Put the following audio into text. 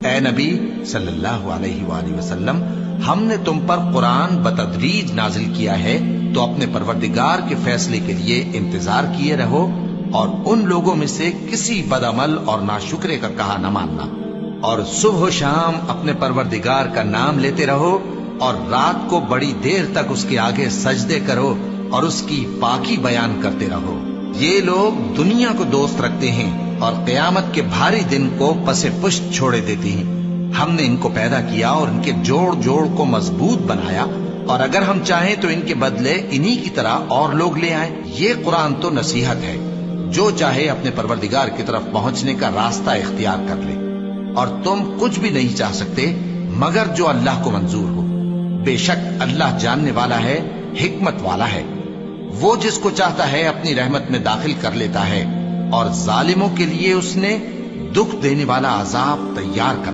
اے نبی صلی اللہ علیہ وآلہ وسلم، ہم نے تم پر قرآن بتدریج نازل کیا ہے، تو اپنے پروردگار کے فیصلے کے لیے انتظار کیے رہو، اور ان لوگوں میں سے کسی بد عمل اور ناشکرے کا کہا نہ ماننا، اور صبح و شام اپنے پروردگار کا نام لیتے رہو، اور رات کو بڑی دیر تک اس کے آگے سجدے کرو اور اس کی پاکی بیان کرتے رہو۔ یہ لوگ دنیا کو دوست رکھتے ہیں اور قیامت کے بھاری دن کو پس پشت چھوڑے دیتے ہیں۔ ہم نے ان کو پیدا کیا اور ان کے جوڑ جوڑ کو مضبوط بنایا، اور اگر ہم چاہیں تو ان کے بدلے انہی کی طرح اور لوگ لے آئیں۔ یہ قرآن تو نصیحت ہے، جو چاہے اپنے پروردگار کی طرف پہنچنے کا راستہ اختیار کر لے، اور تم کچھ بھی نہیں چاہ سکتے مگر جو اللہ کو منظور ہو۔ بے شک اللہ جاننے والا ہے، حکمت والا ہے۔ وہ جس کو چاہتا ہے اپنی رحمت میں داخل کر لیتا ہے، اور ظالموں کے لیے اس نے دکھ دینے والا عذاب تیار کر